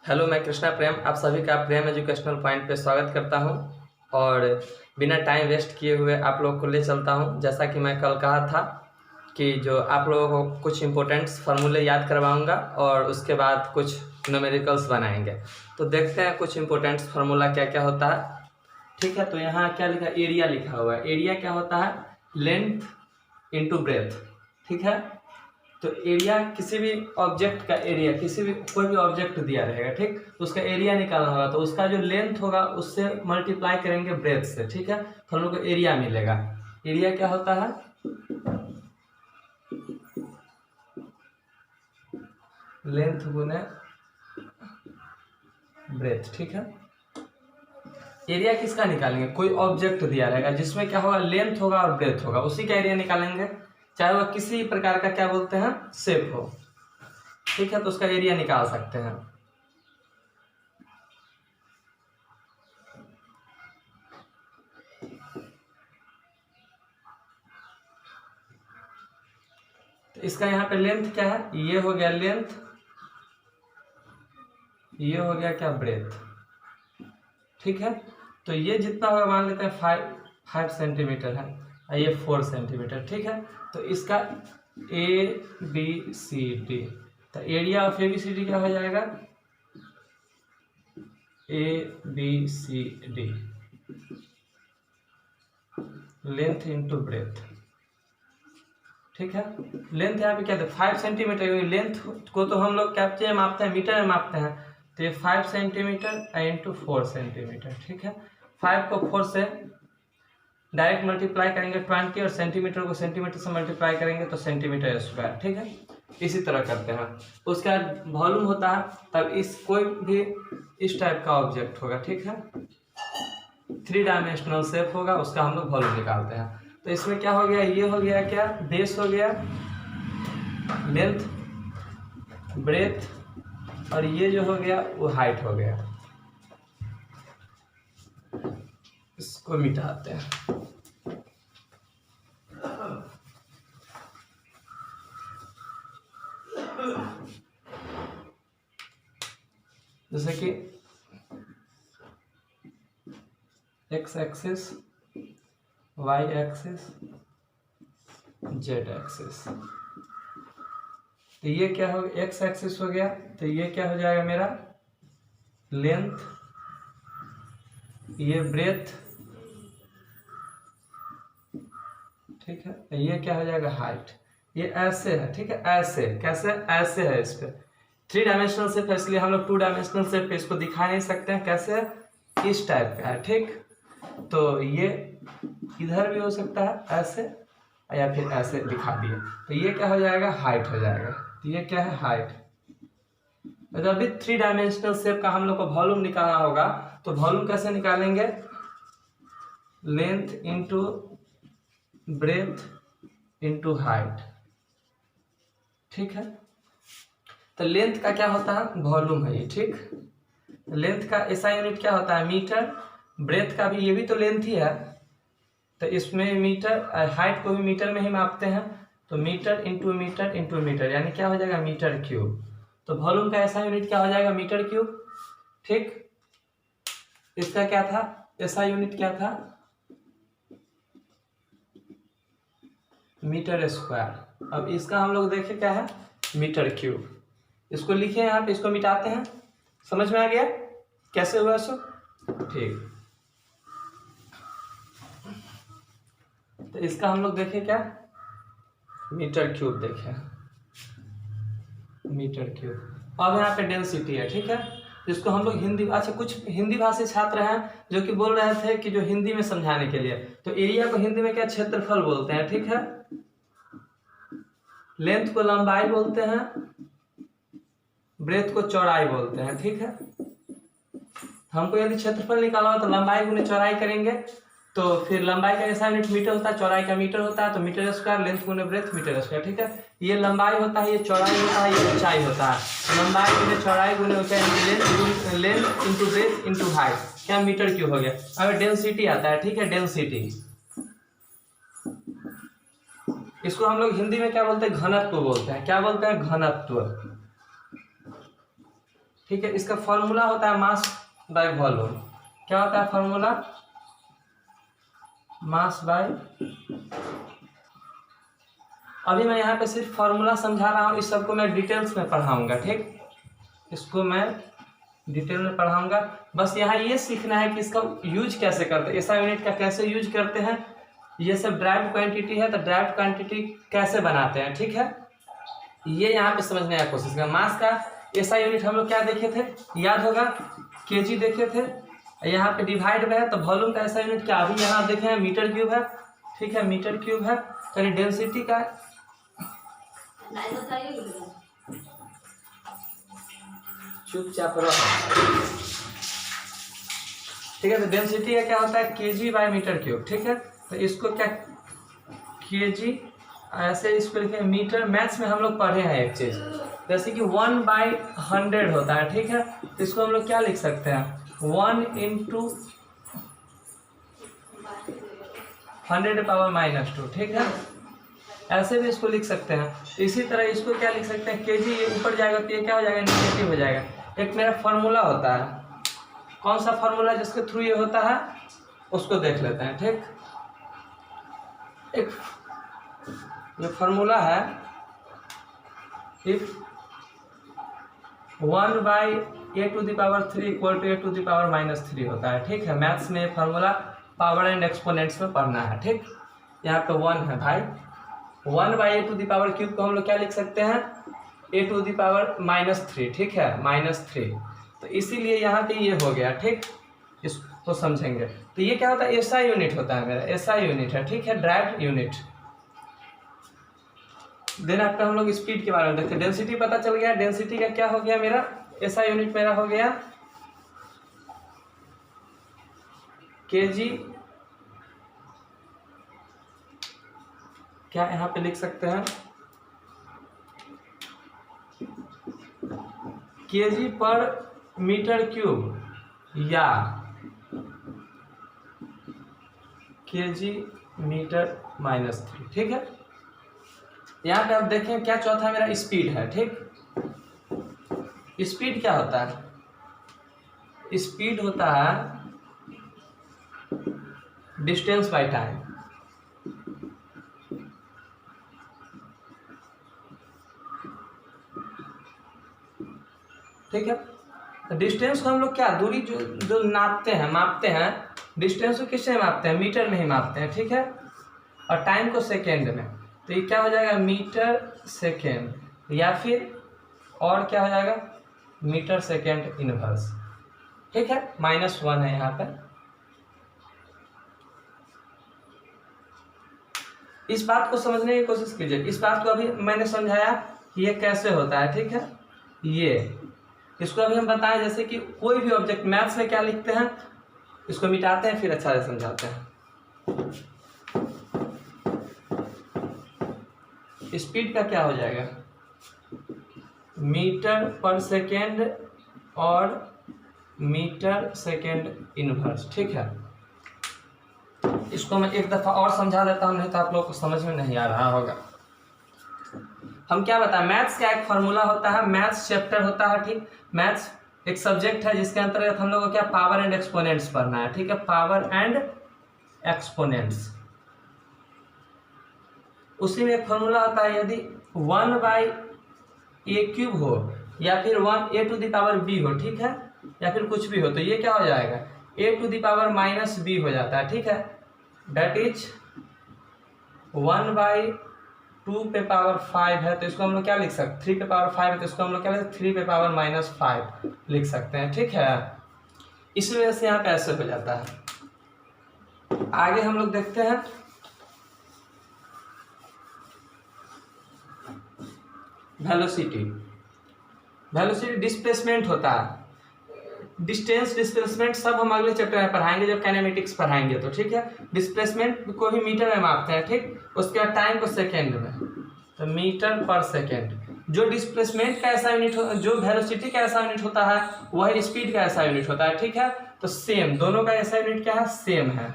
Hello, मैं कृष्णा प्रेम आप सभी का प्रेम एजुकेशनल पॉइंट पे स्वागत करता हूं और बिना टाइम वेस्ट किए हुए आप लोगों को ले चलता हूं। जैसा कि मैं कल कहा था कि जो आप लोगों को कुछ इंपॉर्टेंट्स फार्मूले याद करवाऊंगा और उसके बाद कुछ न्यूमेरिकल्स बनाएंगे। तो देखते हैं कुछ इंपॉर्टेंट्स फार्मूला क्या क्या होता है। ठीक है, तो यहाँ क्या लिखा, एरिया लिखा हुआ है। एरिया क्या होता है? Length into breadth. ठीक है, तो एरिया किसी भी ऑब्जेक्ट का एरिया, किसी भी कोई भी ऑब्जेक्ट दिया रहेगा, ठीक, तो उसका एरिया निकालना होगा तो उसका जो लेंथ होगा उससे मल्टीप्लाई करेंगे ब्रेथ से। ठीक है, तो हम लोग को एरिया मिलेगा। एरिया क्या होता है? लेंथ गुने ब्रेथ। ठीक है, एरिया किसका निकालेंगे? कोई ऑब्जेक्ट दिया रहेगा जिसमें क्या होगा, लेंथ होगा और ब्रेथ होगा, उसी का एरिया निकालेंगे, चाहे वह किसी प्रकार का क्या बोलते हैं, शेप हो। ठीक है, तो उसका एरिया निकाल सकते हैं। तो इसका यहाँ पे लेंथ क्या है? ये हो गया लेंथ, ये हो गया क्या, ब्रेथ। ठीक है, तो ये जितना होगा मान लेते हैं 5 सेंटीमीटर है और ये 4 सेंटीमीटर। ठीक है, तो इसका ABCD, तो एरिया ऑफ ABCD क्या हो जाएगा? ABCD length into breadth. ठीक है, लेंथ यहाँ पे क्या था, 5 सेंटीमीटर। लेंथ को तो हम लोग कैप्चे में मापते हैं, मीटर में मापते हैं, तो ये 5 सेंटीमीटर इंटू 4 सेंटीमीटर। ठीक है, 5 को 4 से डायरेक्ट मल्टीप्लाई करेंगे 20 और सेंटीमीटर को सेंटीमीटर से मल्टीप्लाई करेंगे तो सेंटीमीटर स्क्वायर। ठीक है, इसी तरह करते हैं। उसके बाद वॉल्यूम होता है, तब इस कोई भी इस टाइप का ऑब्जेक्ट होगा, ठीक है, 3 डायमेंशनल शेप होगा, उसका हम लोग वॉल्यूम निकालते हैं। तो इसमें क्या हो गया, ये हो गया क्या, बेस हो गया, लेंथ, ब्रेथ, और ये जो हो गया वो हाइट हो गया। इसको मिटाते हैं। जैसे कि x axis, y axis, z axis, तो ये क्या हो गया, एक्स एक्सिस हो गया, तो ये क्या हो जाएगा मेरा, लेंथ, ये ब्रेथ, ठीक है, ये क्या हो जाएगा, हाइट। ये ऐसे है, ठीक है, ऐसे कैसे, ऐसे है, इस पे 3 डायमेंशनल शेप है, इसलिए हम लोग 2 डायमेंशनल शेप पे इसको दिखा नहीं सकते हैं। कैसे, इस टाइप का है। ठीक, तो ये इधर भी हो सकता है ऐसे, या फिर ऐसे दिखा दिए, तो ये क्या हो जाएगा, हाइट हो जाएगा। तो ये क्या है, हाइट। तो अभी 3 डायमेंशनल शेप का हम लोग को वॉल्यूम निकालना होगा, तो वॉल्यूम कैसे निकालेंगे, length into breadth into height. ठीक है, तो लेंथ का क्या होता है, वॉल्यूम है ये। ठीक, लेंथ का ऐसा यूनिट क्या होता है, मीटर। ब्रेथ का भी, ये भी तो लेंथ ही है, तो इसमें मीटर, हाइट को भी मीटर में ही मापते हैं, तो metre into metre into metre, यानी क्या हो जाएगा, मीटर क्यूब। तो वॉल्यूम का ऐसा यूनिट क्या हो जाएगा, मीटर क्यूब। ठीक, इसका क्या था, ऐसा यूनिट क्या था, मीटर स्क्वायर। अब इसका हम लोग देखें क्या है, मीटर क्यूब। इसको लिखे यहाँ पे, इसको मिटाते हैं। समझ में आ गया कैसे हुआ सो? ठीक, तो इसका हम लोग देखें क्या, मीटर क्यूब देखें, मीटर क्यूब। अब यहाँ पे डेंसिटी है, ठीक है, जिसको हम लोग हिंदी, अच्छा कुछ हिंदी भाषी छात्र हैं जो कि बोल रहे थे कि जो हिंदी में समझाने के लिए, तो एरिया को हिंदी में क्या, क्षेत्रफल बोलते हैं। ठीक है, लेंथ को लंबाई बोलते हैं, ब्रेथ को चौड़ाई बोलते हैं। ठीक है, हमको यदि क्षेत्रफल निकालना हो तो लंबाई गुने चौड़ाई करेंगे, तो फिर लंबाई का ऐसा यूनिट मीटर होता है, चौड़ाई का मीटर होता है, तो मीटर स्क्वायर, लेंथ गुने ब्रेथ मीटर स्क्वायर। ठीक है, ये लंबाई होता है, ये चौड़ाई होता है, ये ऊंचाई होता है। लंबाई गुने चौड़ाई गुने ऊंचाई, length into breadth into height, क्या, मीटर क्यूब हो गया। अब डेंसिटी आता है, ठीक है, डेंसिटी, इसको हम लोग हिंदी में क्या बोलते हैं, घनत्व बोलते हैं। क्या बोलते हैं, घनत्व। ठीक है। इसका फॉर्मूला होता है मास बाय वॉल्यूम। क्या होता है फॉर्मूला? Mass by. अभी मैं यहाँ पे सिर्फ फॉर्मूला समझा रहा हूँ, इस सबको मैं डिटेल्स में पढ़ाऊंगा, ठीक। इसको मैं डिटेल में पढ़ाऊंगा। बस यहाँ ये सीखना है कि इसका यूज कैसे करते हैं, ऐसा यूनिट का कैसे यूज करते हैं। ये सब ड्राइव्ड क्वांटिटी है, तो ड्राइव्ड क्वांटिटी कैसे बनाते हैं, ठीक है। ये यहाँ पे समझने का कोशिश करें। मास का ऐसा यूनिट हम लोग क्या देखे थे, याद होगा, केजी देखे थे। यहाँ पे डिवाइड में है, तो वॉल्यूम का ऐसा यूनिट क्या अभी यहाँ देखे हैं, मीटर क्यूब है, ठीक है, मीटर क्यूब है। तो डेंसिटी का चुपचाप रहो, ठीक है। तो डेंसिटी का क्या होता है, केजी बाय मीटर क्यूब, ठीक है। तो इसको क्या केजी, ऐसे इसको लिखे मीटर। मैथ्स में हम लोग पढ़े हैं एक चीज, जैसे कि 1/100 होता है, ठीक है। तो इसको हम लोग क्या लिख सकते हैं, 1 × 10⁻², ठीक है। ऐसे भी इसको लिख सकते हैं। इसी तरह इसको क्या लिख सकते हैं, केजी, ये ऊपर जाएगा तो ये क्या हो जाएगा, नेगेटिव हो जाएगा। एक मेरा फॉर्मूला होता है, कौन सा फॉर्मूला जिसके थ्रू ये होता है उसको देख लेते हैं, ठीक। एक जो फॉर्मूला है, इफ 1/(a⁻³ = a⁻³ होता है, ठीक है। मैथ्स में फॉर्मूला पावर एंड एक्सपोनेंट्स में पढ़ना है, ठीक। यहाँ पे 1 है भाई, 1/a⁻³ को हम लोग क्या लिख सकते हैं, a⁻−3, ठीक है, -3। तो इसीलिए यहाँ पे ये हो गया, ठीक। इसको समझेंगे। तो ये क्या होता है, ऐसा यूनिट होता है मेरा, ऐसा यूनिट है, ठीक है, ड्राइव्ड यूनिट। देन आपका हम लोग स्पीड के बारे में देखते हैं। डेंसिटी पता चल गया, डेंसिटी का क्या हो गया मेरा, ऐसा यूनिट मेरा हो गया केजी। क्या यहाँ पे लिख सकते हैं, केजी पर मीटर क्यूब या केजी मीटर -3, ठीक है। यहाँ पे आप देखें क्या चौथा मेरा स्पीड है, ठीक। स्पीड क्या होता है, स्पीड होता है डिस्टेंस बाय टाइम, ठीक है। तो डिस्टेंस को हम लोग क्या, दूरी जो नापते हैं, मापते हैं, डिस्टेंस को किससे मापते हैं, मीटर में ही मापते हैं, ठीक है। और टाइम को सेकेंड में। तो ये क्या हो जाएगा, मीटर सेकेंड, या फिर और क्या हो जाएगा, मीटर सेकेंड इनवर्स, ठीक है। -1 है यहाँ पर। इस बात को समझने की कोशिश कीजिए। इस बात को अभी मैंने समझाया कि ये कैसे होता है, ठीक है। ये इसको अभी हम बताएं, जैसे कि कोई भी ऑब्जेक्ट मैथ्स में क्या लिखते हैं, इसको मिटाते हैं फिर अच्छा से समझाते हैं। स्पीड का क्या हो जाएगा, मीटर पर सेकेंड और मीटर सेकेंड इनवर्स, ठीक है। इसको मैं एक दफ़ा और समझा देता हूँ, नहीं तो आप लोगों को समझ में नहीं आ रहा होगा। हम क्या बताएं, मैथ्स का एक फार्मूला होता है, मैथ्स चैप्टर होता है, ठीक। मैथ्स एक सब्जेक्ट है जिसके अंतर्गत हम लोग को क्या पावर एंड एक्सपोनेंट्स पढ़ना है, ठीक है, पावर एंड एक्सपोनेंट्स। उसी में एक फार्मूला होता है, यदि 1/a³ हो या फिर 1a⁻b हो, ठीक है, या फिर कुछ भी हो, तो ये क्या हो जाएगा, a⁻−b हो जाता है, ठीक है। डेट इज 1/2 पे पावर 5 है, तो इसको हम लोग क्या लिख सकते, 3 पे पावर 5 है, तो इसको हम लोग क्या लिख सकते, 3 पे पावर -5 लिख सकते हैं, ठीक है। इस वजह से यहाँ पे ऐसे हो जाता है। आगे हम लोग देखते हैं, वेलोसिटी। वेलोसिटी डिस्प्लेसमेंट होता है, डिस्टेंस, डिस्प्लेसमेंट सब हम अगले चैप्टर में पढ़ाएंगे जब काइनेमेटिक्स पढ़ाएंगे, तो ठीक है। डिस्प्लेसमेंट को भी मीटर में मापते हैं, ठीक। उसके बाद टाइम को सेकेंड में, तो मीटर पर सेकेंड। जो डिस्प्लेसमेंट का ऐसा यूनिट हो, जो वेलोसिटी का ऐसा यूनिट होता है, वही स्पीड का ऐसा यूनिट होता है, ठीक है। तो सेम, दोनों का ऐसा यूनिट क्या है, सेम है।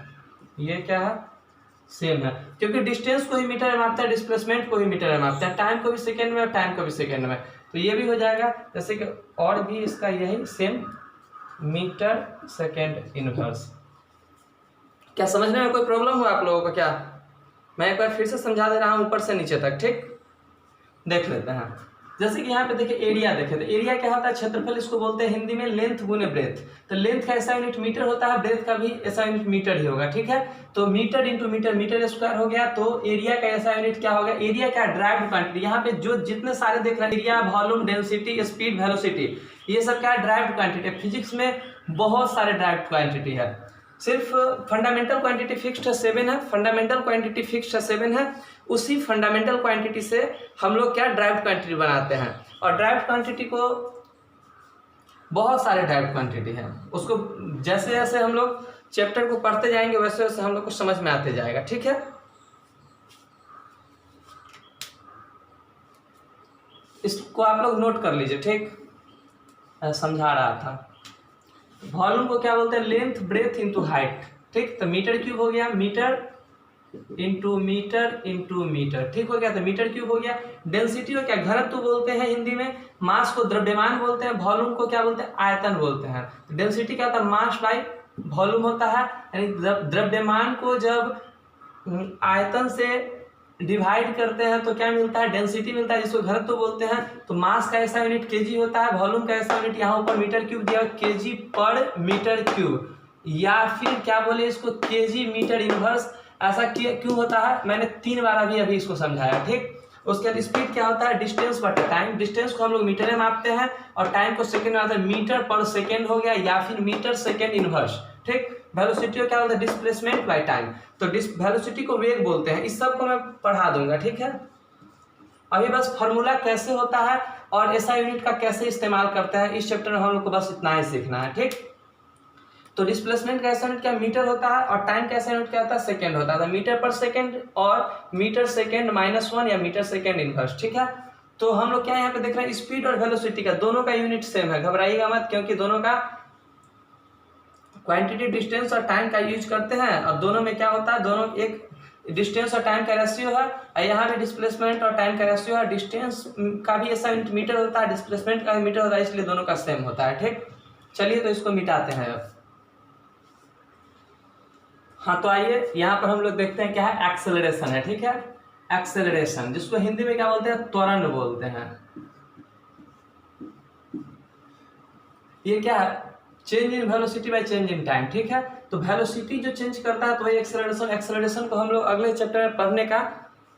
ये क्या है, सेम है, क्योंकि डिस्टेंस को ही मीटर में मापते हैं, डिस्प्लेसमेंट को ही मीटर में मापते हैं, टाइम को भी सेकेंड में और टाइम को भी सेकेंड में। तो ये भी हो जाएगा, जैसे कि और भी इसका यही सेम मीटर सेकेंड इनवर्स। क्या समझने में कोई प्रॉब्लम हुआ आप लोगों को? क्या मैं एक बार फिर से समझा दे रहा हूँ ऊपर से नीचे तक, ठीक? देख लेते हैं। जैसे कि यहाँ पे देखिए एरिया देखे, तो एरिया क्या होता है? क्षेत्रफल इसको बोलते हैं हिंदी में लेंथ गुने ब्रेथ। तो लेंथ का ऐसा यूनिट मीटर होता है, ब्रेथ का भी ऐसा यूनिट मीटर ही होगा, ठीक है? तो metre into metre, metre square हो गया। तो एरिया का ऐसा यूनिट क्या होगा? एरिया क्या? Derived quantity. यहाँ पे जो जितने सारे देख रहे हैं, area, volume, density, speed, velocity, ये सब क्या है? Derived quantity. फिजिक्स में बहुत सारे ड्राइव्ड क्वांटिटी है, सिर्फ फंडामेंटल क्वांटिटी फिक्स्ड है 7 है, फंडामेंटल क्वांटिटी फिक्स्ड है 7 है। उसी फंडामेंटल क्वांटिटी से हम लोग क्या ड्राइव्ड क्वांटिटी बनाते हैं, और ड्राइव्ड क्वांटिटी को बहुत सारे ड्राइव्ड क्वांटिटी है, उसको जैसे जैसे हम लोग चैप्टर को पढ़ते जाएंगे वैसे वैसे हम लोग को समझ में आते जाएगा, ठीक है? इसको आप लोग नोट कर लीजिए, ठीक? समझा रहा था। वॉल्यूम को क्या बोलते हैं? लेंथ ब्रेथ इंटू हाइट, ठीक? तो मीटर क्यूब हो गया, metre into metre into metre, ठीक हो गया? तो मीटर क्यूब हो गया। डेंसिटी को क्या? घनत्व बोलते हैं हिंदी में। मास को द्रव्यमान बोलते हैं। वॉल्यूम को क्या बोलते हैं? आयतन बोलते हैं। तो डेंसिटी क्या होता है? मास बाई वॉल्यूम होता है। यानी द्रव्यमान को जब आयतन से डिवाइड करते हैं तो क्या मिलता है? डेंसिटी मिलता है, जिसको घनत्व बोलते हैं। तो मास का ऐसा यूनिट केजी होता है, वॉल्यूम का ऐसा यूनिट यहाँ ऊपर मीटर क्यूब दिया केजी पर मीटर क्यूब, या फिर क्या बोले इसको? Kg metre inverse. ऐसा क्यों होता है? मैंने 3 बार अभी इसको समझाया, ठीक? उसके बाद स्पीड क्या होता है? डिस्टेंस बटे टाइम। डिस्टेंस को हम लोग मीटर में मापते हैं और टाइम को सेकंड में आते हैं। मीटर पर सेकंड हो गया, या फिर मीटर सेकंड इनवर्स, ठीक? वेलोसिटी को क्या बोलते हैं? Displacement by time. तो वेलोसिटी को वेग बोलते हैं। इस सब को मैं पढ़ा दूंगा, ठीक है? अभी बस फॉर्मूला कैसे होता है और एसआई यूनिट का कैसे इस्तेमाल करते हैं, इस चैप्टर में हम लोग को बस इतना ही सीखना है, ठीक? तो डिस्प्लेसमेंट का ऐसा यूनिट क्या? मीटर होता है, और टाइम का ऐसा यूनिट क्या होता है? सेकंड होता है। मीटर पर सेकंड और मीटर सेकंड -1 या मीटर सेकंड इनवर्स, ठीक है? तो हम लोग क्या यहाँ पे देख रहे हैं? स्पीड और वेलोसिटी का दोनों का यूनिट सेम है, घबराइएगा मत, क्योंकि दोनों का क्वांटिटी, डिस्टेंस और टाइम का यूज करते हैं, और दोनों में क्या होता है? दोनों एक डिस्टेंस और टाइम का रेशियो है, और यहाँ पे डिस्प्लेसमेंट और टाइम का रेशियो है। डिस्टेंस का भी ऐसा यूनिट मीटर होता है, डिस्प्लेसमेंट का भी मीटर होता है, इसलिए दोनों का सेम होता है, ठीक? चलिए तो इसको मिटाते हैं अब। हाँ, तो आइए यहाँ पर हम लोग देखते हैं क्या है? एक्सेलरेशन है, ठीक है? एक्सेलरेशन, जिसको हिंदी में क्या बोलते हैं? त्वरण बोलते हैं। ये क्या है? Change in velocity by change in time, ठीक है? तो वेलोसिटी जो चेंज करता है तो वही एक्सेलरेशन। एक्सेलरेशन को हम लोग अगले चैप्टर में पढ़ने का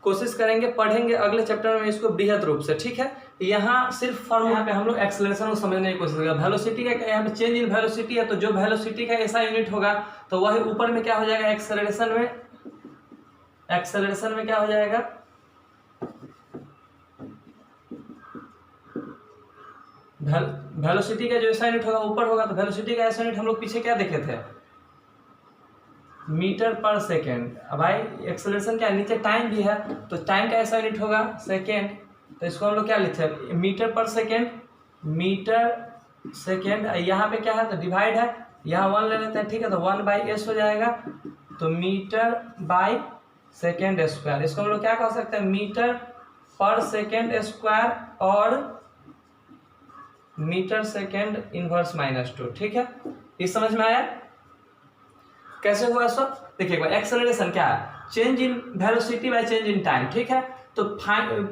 कोशिश करेंगे, पढ़ेंगे अगले चैप्टर में इसको बृहद रूप से, ठीक है? यहाँ सिर्फ फॉर्मूला पे हम लोग एक्सेलरेशन को समझने की कोशिश करेंगे। वेलोसिटी का यहाँ पे चेंज इन वेलोसिटी है, तो जो वेलोसिटी का ऐसा यूनिट होगा तो वही ऊपर में क्या हो जाएगा? एक्सेलरेशन में। एक्सेलरेशन में क्या हो जाएगा? वेलोसिटी का जो ऐसा यूनिट होगा ऊपर होगा, तो वेलोसिटी का ऐसा यूनिट हम लोग पीछे क्या देखे थे? मीटर पर सेकेंड। अब भाई एक्सेलरेशन क्या? नीचे टाइम भी है, तो टाइम का ऐसा यूनिट होगा सेकेंड, तो इसको हम लोग क्या लिखते हैं? मीटर पर सेकेंड, मीटर सेकेंड। यहाँ पे क्या है? तो डिवाइड है, यहाँ 1 ले लेते हैं, ठीक है? तो 1/s हो जाएगा, तो मीटर बाय सेकेंड स्क्वायर। इसको हम लोग क्या कह सकते हैं? मीटर पर सेकेंड स्क्वायर और मीटर सेकेंड इनवर्स -2, ठीक है? ये समझ में आया कैसे हुआ सब? देखिए एक बार, एक्सेलरेशन क्या है? Change in velocity by change in time, ठीक है? तो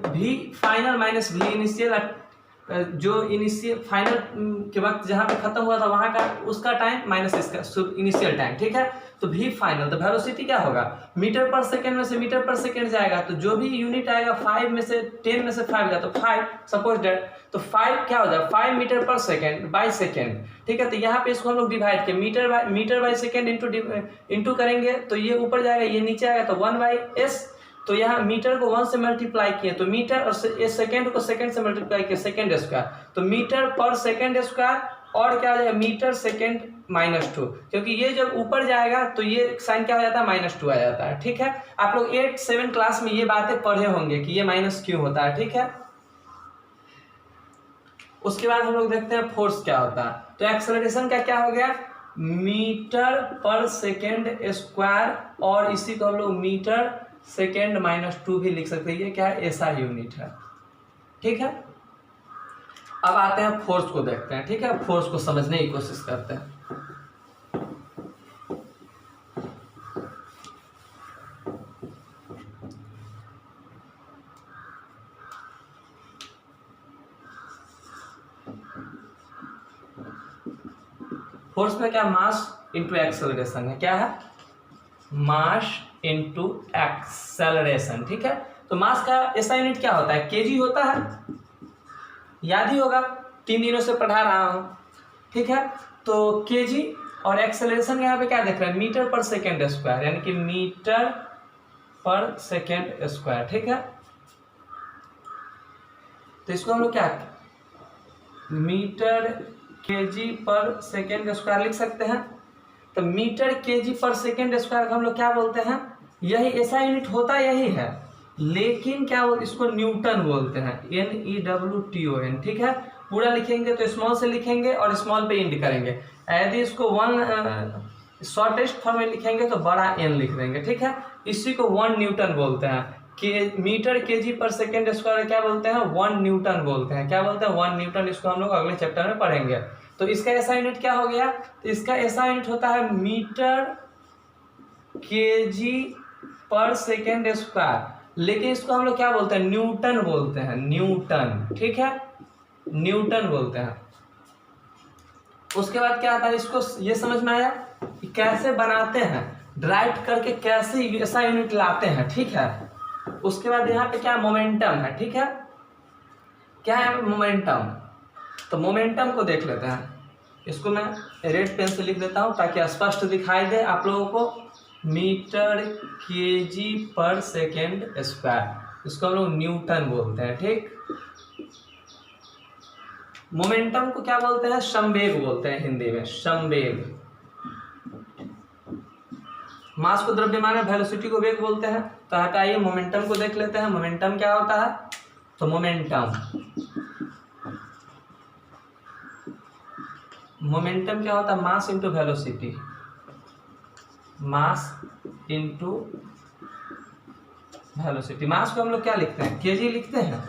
v final minus v initial, जो इनिशियल फाइनल के वक्त जहां पे खत्म हुआ था वहां का उसका टाइम माइनस इसका इनिशियल टाइम, ठीक है? तो v फाइनल, तो वेलोसिटी क्या होगा? मीटर पर सेकेंड में से मीटर पर सेकेंड जाएगा, तो जो भी यूनिट आएगा 5 में से 10 में से 5 गया, तो 5 सपोज दैट, तो 5 क्या हो जाएगा? 5 मीटर पर सेकेंड बाई सेकेंड, ठीक है? तो यहाँ पे इसको हम लोग डिवाइड के मीटर बाई सेकेंड इंटू करेंगे, तो ये ऊपर जाएगा, ये नीचे आएगा, तो 1/s। तो यहाँ मीटर को 1 से मल्टीप्लाई किए तो मीटर, और सेकेंड को सेकेंड से मल्टीप्लाई किए सेकेंड स्क्वायर, तो मीटर पर सेकेंड स्क्वायर, और क्या हो जाएगा? मीटर सेकेंड -2, क्योंकि ये जब ऊपर जाएगा तो ये साइन क्या हो जाता है? -2 आ जाता है, ठीक है? आप लोग 8-7 क्लास में ये बातें पढ़े होंगे कि ये माइनस क्यों होता है, ठीक है? उसके बाद हम लोग देखते हैं फोर्स क्या होता है। तो एक्सेलरेशन का क्या हो गया? मीटर पर सेकेंड स्क्वायर, और इसी को हम लोग मीटर सेकेंड -2 भी लिख सकते हैं। ये क्या है? ऐसा यूनिट है, ठीक है? अब आते हैं फोर्स को देखते हैं, ठीक है, फोर्स को समझने की कोशिश करते हैं। फोर्स में क्या मास इंटू एक्सेलरेशन है, क्या है, मास इंटू एक्सेलरेशन, ठीक है। तो मास का ऐसा यूनिट क्या होता है, केजी होता है, याद ही होगा, 3 दिनों से पढ़ा रहा हूं, ठीक है। तो केजी और एक्सेलरेशन यहाँ पे क्या देख रहे हैं, मीटर पर सेकेंड स्क्वायर, यानी कि मीटर पर सेकेंड स्क्वायर, ठीक है। तो इसको हम लोग क्या, मीटर केजी पर सेकेंड स्क्वायर लिख सकते हैं। तो मीटर केजी पर सेकेंड स्क्वायर को हम लोग क्या बोलते हैं, यही ऐसा यूनिट होता यही है, लेकिन क्या बोलते, इसको न्यूटन बोलते हैं, NEWTON, ठीक है। पूरा लिखेंगे तो स्मॉल से लिखेंगे और स्मॉल पे इंड करेंगे। यदि इसको शॉर्टेस्ट फॉर्म में लिखेंगे तो बड़ा N लिख देंगे, ठीक है। इसी को 1 न्यूटन बोलते हैं, कि मीटर केजी पर सेकेंड स्क्वायर क्या बोलते हैं, 1 न्यूटन बोलते हैं, क्या बोलते हैं, 1 न्यूटन। इसको हम लोग अगले चैप्टर में पढ़ेंगे। तो इसका ऐसा यूनिट क्या हो गया, तो इसका ऐसा यूनिट होता है मीटर केजी पर सेकेंड स्क्वायर, लेकिन इसको हम लोग क्या बोलते हैं, न्यूटन बोलते हैं, न्यूटन, ठीक है, न्यूटन बोलते हैं। उसके बाद क्या आता है, इसको ये समझ में आया कि कैसे बनाते हैं, ड्राइव करके कैसे ऐसा यूनिट लाते हैं, ठीक है। उसके बाद यहाँ पे क्या मोमेंटम है, ठीक है, क्या है मोमेंटम। तो मोमेंटम को देख लेते हैं, इसको मैं रेड पेन से लिख देता हूँ ताकि स्पष्ट दिखाई दे आप लोगों को। मीटर केजी पर सेकेंड स्क्वायर, इसको हम लोग न्यूटन बोलते हैं, ठीक। मोमेंटम को क्या बोलते हैं, संवेग बोलते हैं हिंदी में, संवेग। मास को द्रव्यमान है, वेलोसिटी को वेग बोलते हैं। तो यहाँ पे आइए मोमेंटम को देख लेते हैं, मोमेंटम क्या होता है। तो मोमेंटम क्या होता है, mass into velocity, mass into velocity. Mass को हम लोग क्या लिखते हैं, केजी लिखते हैं,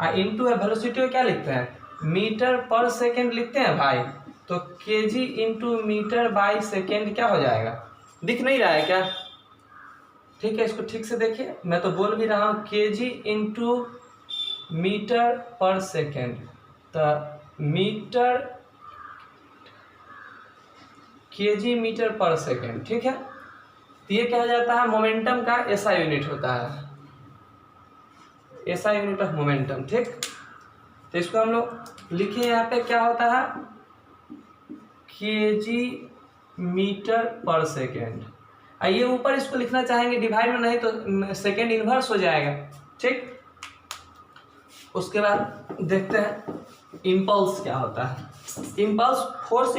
और इंटू वेलोसिटी को क्या लिखते हैं, मीटर पर सेकेंड लिखते हैं भाई। तो kg into metre by second क्या हो जाएगा, दिख नहीं रहा है क्या, ठीक है। इसको ठीक से देखिए, मैं तो बोल भी रहा हूँ, केजी इंटू मीटर पर सेकेंड। तो मीटर केजी मीटर पर सेकेंड, ठीक है। तो ये क्या हो जाता है, मोमेंटम का ऐसा यूनिट होता है, ऐसा यूनिट ऑफ मोमेंटम, ठीक। तो इसको हम लोग लिखे यहाँ पे, क्या होता है, केजी मीटर पर सेकेंड। आइए ऊपर इसको लिखना चाहेंगे डिवाइड में, नहीं तो सेकेंड इनवर्स हो जाएगा, ठीक। उसके बाद देखते हैं इम्पल्स क्या होता है। Impulse force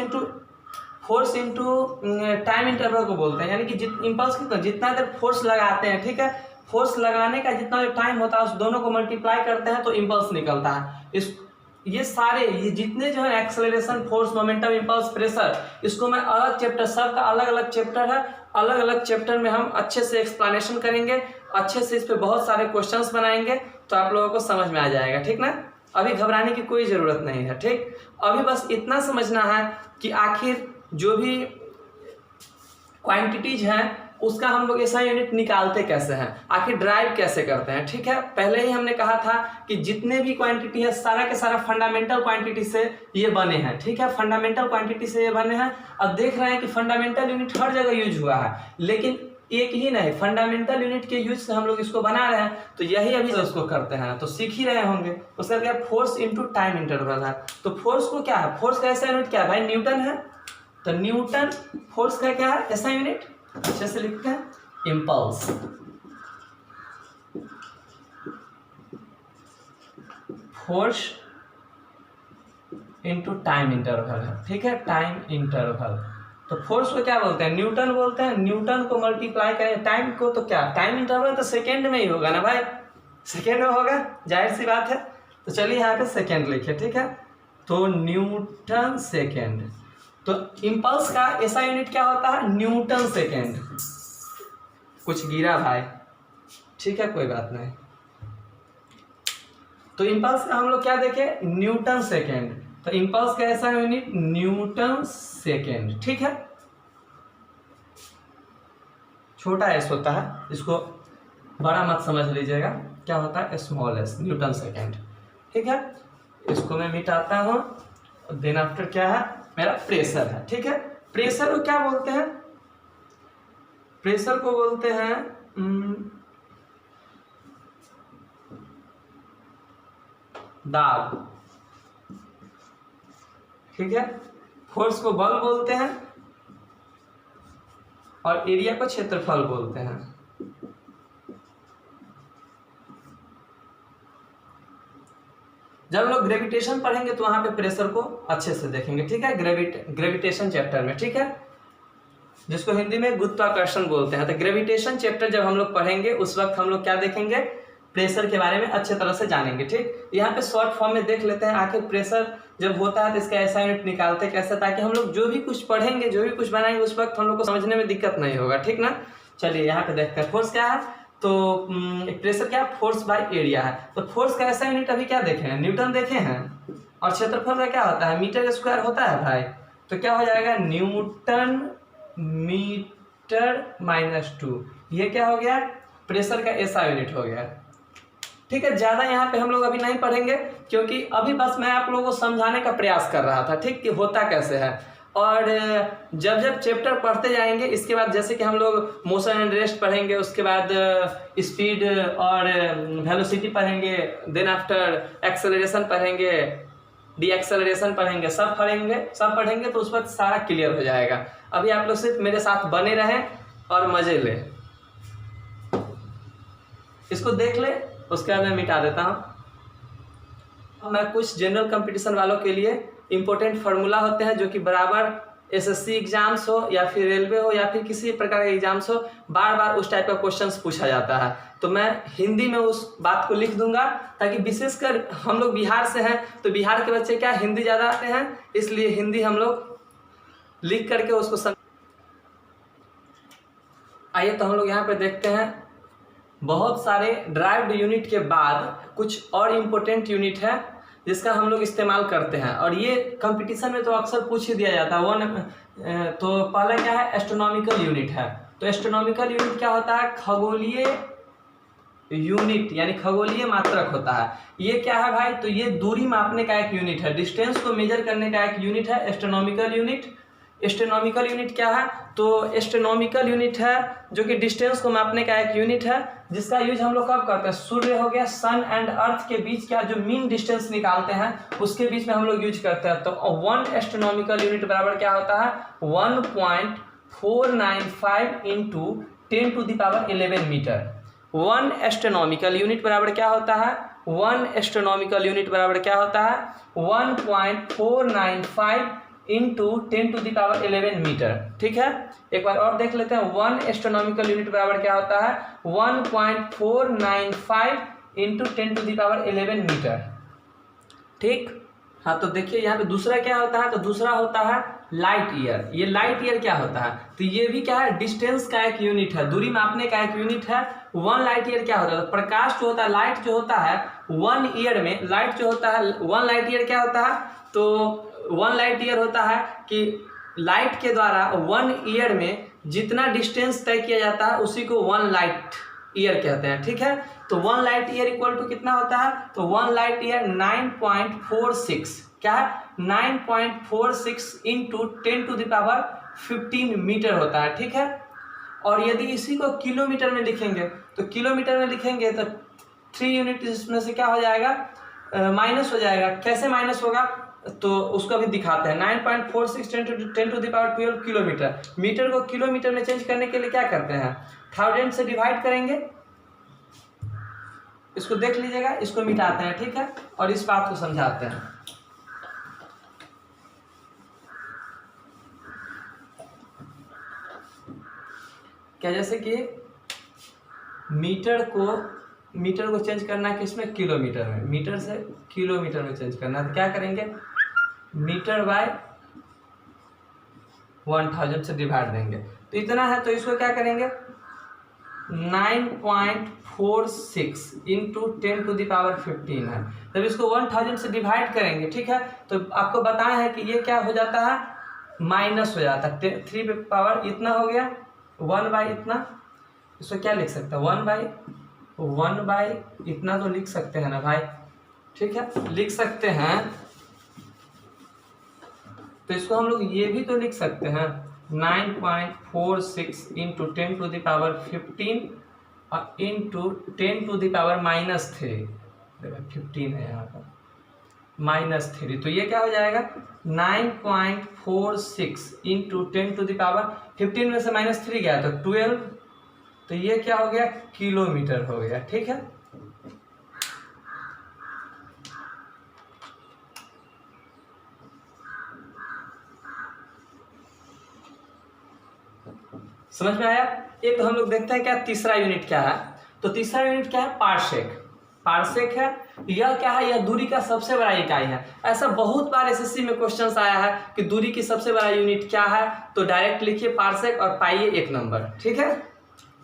into time interval को बोलते हैं, यानी कि इम्पल्स कितना, जितना देर फोर्स लगाते हैं, ठीक है, फोर्स लगाने का जितना जो टाइम होता है उस दोनों को मल्टीप्लाई करते हैं तो इम्पल्स निकलता है। ये जितने जो है acceleration, force, momentum, impulse, pressure, इसको मैं अलग चैप्टर, सबका अलग अलग चैप्टर है, अलग अलग चैप्टर में हम अच्छे से एक्सप्लेनेशन करेंगे, अच्छे से इस पे बहुत सारे क्वेश्चंस बनाएंगे, तो आप लोगों को समझ में आ जाएगा, ठीक ना। अभी घबराने की कोई ज़रूरत नहीं है, ठीक। अभी बस इतना समझना है कि आखिर जो भी क्वांटिटीज हैं उसका हम लोग ऐसा यूनिट निकालते कैसे हैं, आखिर ड्राइव कैसे करते हैं, ठीक है। पहले ही हमने कहा था कि जितने भी क्वांटिटी है सारा के सारा फंडामेंटल क्वांटिटी से ये बने हैं, ठीक है, फंडामेंटल क्वांटिटी से ये बने हैं। अब देख रहे हैं कि फंडामेंटल यूनिट हर जगह यूज हुआ है, लेकिन एक ही नहीं, फंडामेंटल यूनिट के यूज से हम लोग इसको बना रहे हैं, तो यही अभी उसको करते हैं, तो सीख ही रहे होंगे। उसका क्या, फोर्स इंटू टाइम इंटरवल है। तो फोर्स को क्या है, फोर्स का ऐसा यूनिट क्या है भाई, न्यूटन है। तो न्यूटन फोर्स का क्या है, ऐसा यूनिट, अच्छे से लिखते हैं, impulse. Force into time interval है, ठीक है, टाइम इंटरवल। तो फोर्स को क्या बोलते हैं, न्यूटन बोलते हैं। न्यूटन को मल्टीप्लाई करें टाइम को, तो क्या, टाइम इंटरवल तो सेकेंड में ही होगा ना भाई, सेकेंड में होगा, जाहिर सी बात है। तो चलिए यहाँ पे सेकेंड लिखिए, ठीक है। तो न्यूटन सेकेंड। तो इम्पल्स का ऐसा यूनिट क्या होता है, न्यूटन सेकेंड। कुछ गिरा भाई, ठीक है, कोई बात नहीं। तो इम्पल्स का हम लोग क्या देखें, न्यूटन सेकेंड। तो इम्पल्स का ऐसा यूनिट न्यूटन सेकेंड, ठीक है। छोटा एस होता है, इसको बड़ा मत समझ लीजिएगा, क्या होता है स्मॉल एस, न्यूटन सेकेंड, ठीक है। इसको मैं मिटाता हूँ। देन आफ्टर क्या है मेरा प्रेशर है, ठीक है। प्रेशर को क्या बोलते हैं, प्रेशर को बोलते हैं दाब, ठीक है। फोर्स को बल बोलते हैं और एरिया को क्षेत्रफल बोलते हैं। जब लोग ग्रेविटेशन पढ़ेंगे तो वहां पे प्रेशर को अच्छे से देखेंगे, ठीक है, ग्रेविटेशन चैप्टर में, ठीक है, जिसको हिंदी में गुरुत्वाकर्षण बोलते हैं। तो ग्रेविटेशन चैप्टर जब हम लोग पढ़ेंगे उस वक्त हम लोग क्या देखेंगे, प्रेशर के बारे में अच्छे तरह से जानेंगे, ठीक। यहाँ पे शॉर्ट फॉर्म में देख लेते हैं आखिर प्रेशर जब होता है तो इसका ऐसा यूनिट निकालते कैसे, ताकि हम लोग जो भी कुछ पढ़ेंगे, जो भी कुछ बनाएंगे, उस वक्त हम लोग को समझने में दिक्कत नहीं होगा, ठीक ना। चलिए यहाँ पे देखते हैं फोर्स क्या है। तो प्रेशर क्या, फोर्स बाय एरिया है। तो फोर्स का ऐसा यूनिट अभी क्या देखे हैं, न्यूटन देखे हैं, और क्षेत्रफल का क्या होता है, मीटर स्क्वायर होता है भाई। तो क्या हो जाएगा, न्यूटन मीटर -2, ये क्या हो गया, प्रेशर का ऐसा यूनिट हो गया, ठीक है। ज़्यादा यहाँ पे हम लोग अभी नहीं पढ़ेंगे, क्योंकि अभी बस मैं आप लोगों को समझाने का प्रयास कर रहा था, ठीक, कि होता कैसे है। और जब जब चैप्टर पढ़ते जाएंगे, इसके बाद जैसे कि हम लोग मोशन एंड रेस्ट पढ़ेंगे, उसके बाद स्पीड और वेलोसिटी पढ़ेंगे, देन आफ्टर एक्सेलरेशन पढ़ेंगे, डी एक्सेलरेशन पढ़ेंगे, सब पढ़ेंगे तो उस वक्त सारा क्लियर हो जाएगा। अभी आप लोग सिर्फ मेरे साथ बने रहें और मजे ले, इसको देख ले, उसके बाद मैं मिटा देता हूँ। मैं कुछ जनरल कंपटीशन वालों के लिए इंपॉर्टेंट फार्मूला होते हैं जो कि बराबर एसएससी एग्जाम्स हो या फिर रेलवे हो या फिर किसी प्रकार के एग्जाम्स हो, बार बार उस टाइप का क्वेश्चंस पूछा जाता है। तो मैं हिंदी में उस बात को लिख दूंगा, ताकि विशेषकर हम लोग बिहार से हैं तो बिहार के बच्चे क्या हिंदी ज़्यादा आते हैं, इसलिए हिंदी हम लोग लिख करके उसको आइए तो हम लोग यहाँ पे देखते हैं। बहुत सारे ड्राइव्ड यूनिट के बाद कुछ और इम्पोर्टेंट यूनिट है जिसका हम लोग इस्तेमाल करते हैं, और ये कंपटीशन में तो अक्सर पूछ ही दिया जाता है। तो पहला क्या है, एस्ट्रोनॉमिकल यूनिट है। तो एस्ट्रोनॉमिकल यूनिट क्या होता है, खगोलीय यूनिट यानी खगोलीय मात्रक होता है। ये क्या है भाई, तो ये दूरी मापने का एक यूनिट है, डिस्टेंस को मेजर करने का एक यूनिट है एस्ट्रोनॉमिकल यूनिट। एस्ट्रोनॉमिकल यूनिट क्या है, तो एस्ट्रोनॉमिकल यूनिट है जो कि डिस्टेंस को मापने का एक यूनिट है, जिसका यूज हम लोग कब करते हैं, सूर्य हो गया, सन एंड अर्थ के बीच का जो मीन डिस्टेंस निकालते हैं उसके बीच में हम लोग यूज करते हैं। तो 1 एस्ट्रोनॉमिकल यूनिट बराबर क्या होता है, 1.495 इंटू 10⁻11 मीटर। 1 एस्ट्रोनॉमिकल यूनिट बराबर क्या होता है, 1 एस्ट्रोनॉमिकल यूनिट बराबर क्या होता है, 1.495 इंटू 10⁻11 मीटर, ठीक है। एक बार और देख लेते हैं, 1 एस्ट्रोनॉमिकल यूनिट बराबर क्या होता है, 1.495 इंटू 10⁻11 मीटर, ठीक। हाँ, तो देखिए यहाँ पे दूसरा क्या होता है, तो दूसरा होता है लाइट ईयर। ये लाइट ईयर क्या होता है, तो ये भी क्या है, डिस्टेंस का एक यूनिट है, दूरी मापने का एक यूनिट है। 1 लाइट ईयर क्या होता है, तो प्रकाश जो होता है, लाइट जो होता है 1 ईयर में, लाइट जो होता है 1 लाइट ईयर क्या होता है, तो 1 लाइट ईयर होता है कि लाइट के द्वारा 1 ईयर में जितना डिस्टेंस तय किया जाता है उसी को 1 लाइट ईयर कहते हैं, ठीक है। तो 1 लाइट ईयर इक्वल टू कितना होता है, तो 1 लाइट ईयर 9.46, क्या है, 9.46 इंटू 10⁻15 मीटर होता है, ठीक है। और यदि इसी को किलोमीटर में लिखेंगे तो किलोमीटर में लिखेंगे तो 3 यूनिट इसमें से क्या हो जाएगा, माइनस हो जाएगा। कैसे माइनस होगा, तो उसको अभी दिखाते हैं। 9.46 10⁻12 किलोमीटर। मीटर को किलोमीटर में चेंज करने के लिए क्या करते हैं, 1000 से डिवाइड करेंगे। इसको देख लीजिएगा, इसको मिटाते हैं, ठीक है, और इस बात को समझाते हैं। क्या, जैसे कि मीटर को चेंज करना है किसमें, किलोमीटर में, मीटर से किलोमीटर में चेंज करना है, तो क्या करेंगे, मीटर बाय 1000 से डिवाइड देंगे, तो इतना है। तो इसको क्या करेंगे, 9.46 इंटू 10⁻15 है। जब इसको 1000 से डिवाइड करेंगे, ठीक है, तो आपको बताया है कि ये क्या हो जाता है, माइनस हो जाता है। 3 पे पावर इतना हो गया, 1 बाई इतना, इसको क्या लिख सकते हैं, 1 बाई इतना तो लिख सकते हैं ना भाई, ठीक है, लिख सकते हैं। तो इसको हम लोग ये भी तो लिख सकते हैं 9.46 इंटू 10⁻15 और इंटू 10⁻−3, 15 है यहाँ पर, -3, तो ये क्या हो जाएगा 9.46 इंटू 10⁻15 में से -3 गया तो 12, तो ये क्या हो गया, किलोमीटर हो गया, ठीक है। समझ में आया। एक तो हम लोग देखते हैं क्या तीसरा यूनिट क्या है, तो तीसरा यूनिट क्या है, पार्सेक। पार्सेक है, यह क्या है, यह दूरी का सबसे बड़ा इकाई है। ऐसा बहुत बार एसएससी में क्वेश्चंस आया है कि दूरी की सबसे बड़ा यूनिट क्या है, तो डायरेक्ट लिखिए पार्सेक और पाइए 1 नंबर, ठीक है।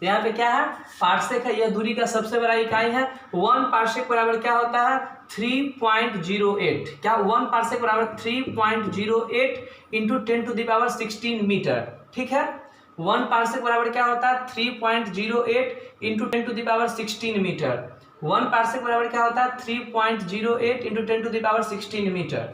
यहाँ पे क्या है, पार्सेक है, यह दूरी का सबसे बड़ा इकाई है। 1 पार्सेक बराबर क्या होता है, 3.08, क्या 1 पार्सेक बराबर 3.08 इंटू 10⁻16 मीटर, ठीक है। 1 पार्सेक बराबर क्या होता है, 3.08 इंटू 10⁻16 मीटर। 1 पार्सेक बराबर क्या होता है, 3.08 इंटू 10⁻16 मीटर।